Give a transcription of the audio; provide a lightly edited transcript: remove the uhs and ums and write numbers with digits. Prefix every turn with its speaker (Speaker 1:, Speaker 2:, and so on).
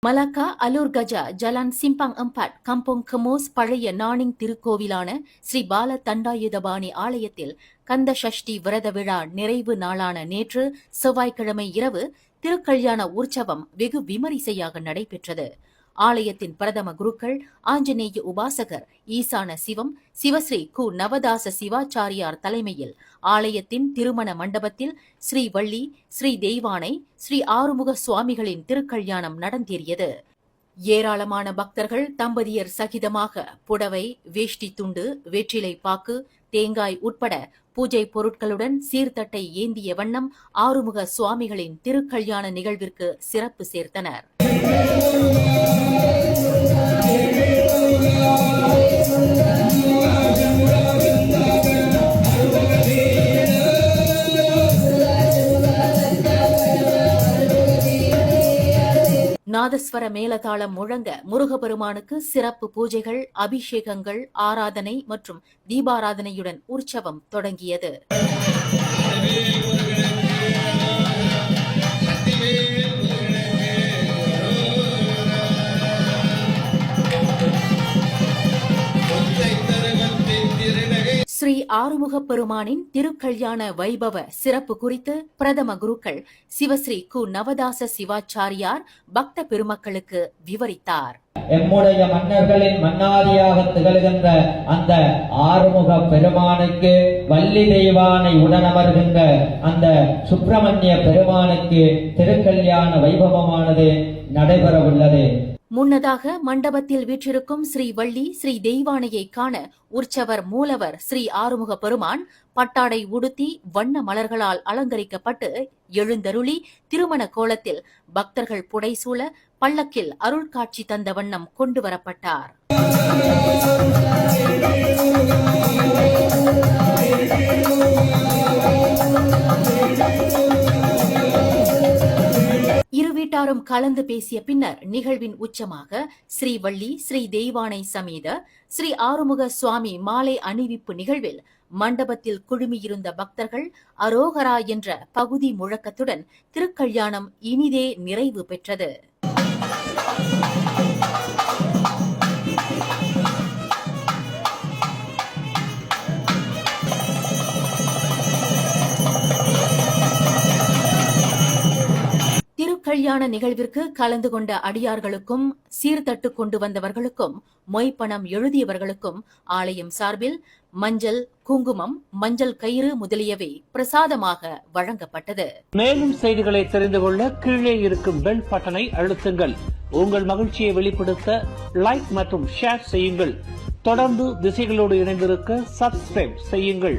Speaker 1: Malacca அலூர் Gaja Jalan Simpang 4 Kampung கமோஸ் பழைய நானிங் திருக்கோவிலான ஸ்ரீ பால தண்டாயுதபாணி ஆலயத்தில் கந்த சஷ்டி விரத விழா நிறைவு நாளான நேற்று செவ்வாய்க்கிழமை இரவு திருக்கல்யாண உற்சவம் வெகு விமரிசையாக நடைபெற்றது. ஆலயத்தின் பிரதம குருக்கள் ஆஞ்சநேய உபாசகர் ஈசான சிவம் சிவஸ்ரீ கு நவதாச சிவாச்சாரியார் தலைமையில் ஆலயத்தின் திருமண மண்டபத்தில் ஸ்ரீ வள்ளி ஸ்ரீ தெய்வானை ஸ்ரீ ஆறுமுக சுவாமிகளின் திருக்கல்யாணம் நடந்தேறியது. ஏராளமான பக்தர்கள் தம்பதியர் சகிதமாக புடவை, வேஷ்டி துண்டு, வெற்றிலை பாக்கு, தேங்காய் உட்பட பூஜை பொருட்களுடன் சீர்தட்டை ஏந்திய வண்ணம் ஆறுமுக சுவாமிகளின் திருக்கல்யாண நிகழ்விற்கு சிறப்பு சேர்த்தனர். நாதஸ்வர மேலதாளம் முழங்க முருகப்பெருமானுக்கு சிறப்பு பூஜைகள், அபிஷேகங்கள், ஆராதனை மற்றும் தீபாராதனையுடன் உற்சவம் தொடங்கியது. ஸ்ரீ ஆறுமுக பெருமானின் திருக்கல்யாண வைபவ சிறப்பு குறித்து பிரதம குருக்கள் சிவஸ்ரீ கு நவதாச சிவாச்சாரியார் பக்த பெருமக்களுக்கு விவரித்தார்.
Speaker 2: எம்முடைய மன்னர்களின் மன்னாதியாக திகழ்கின்ற அந்த ஆறுமுக பெருமானுக்கு, வள்ளி தெய்வானை உடனமர்கின்ற அந்த சுப்பிரமணிய பெருமானுக்கு திருக்கல்யாண வைபவமானது நடைபெறவுள்ளது.
Speaker 1: முன்னதாக மண்டபத்தில் வீற்றிருக்கும் ஸ்ரீ வள்ளி ஸ்ரீ தெய்வானையை காண உற்சவர் மூலவர் ஸ்ரீ ஆறுமுக பெருமான் பட்டாடை உடுத்தி வண்ண மலர்களால் அலங்கரிக்கப்பட்டு எழுந்தருளி திருமண கோலத்தில் பக்தர்கள் புடைசூழ பல்லக்கில் அருள் காட்சி தந்த வண்ணம் கொண்டு வரப்பட்டார். இரு வீட்டாரும் கலந்து பேசிய பின்னர் நிகழ்வின் உச்சமாக ஸ்ரீ வள்ளி ஸ்ரீ தெய்வானை சமேத ஸ்ரீ ஆறுமுக சுவாமி மாலை அணிவிப்பு நிகழ்வில் மண்டபத்தில் குழுமியிருந்த பக்தர்கள் அரோகரா என்ற பகுதி முழக்கத்துடன் திருக்கல்யாணம் இனிதே நிறைவு பெற்றது. திருக்கல்யாண நிகழ்விற்கு கலந்து கொண்ட அடியார்களுக்கும் சீர்தட்டு கொண்டு வந்தவர்களுக்கும் மொய்ப்பணம் எழுதியவர்களுக்கும் ஆலயம் சார்பில் மஞ்சள், குங்குமம், மஞ்சள் கயிறு முதலியவை பிரசாதமாக வழங்கப்பட்டது.
Speaker 3: மேலும் செய்திகளை தெரிந்து கொள்ள கீழே இருக்கும் பெல் பட்டனை அழுத்துங்கள். உங்கள் மகிழ்ச்சியை வெளிப்படுத்த லைக் மற்றும் ஷேர் செய்யுங்கள். தொடர்ந்து திசைகளோடு இணைந்திருக்க சப்ஸ்கிரைப் செய்யுங்கள்.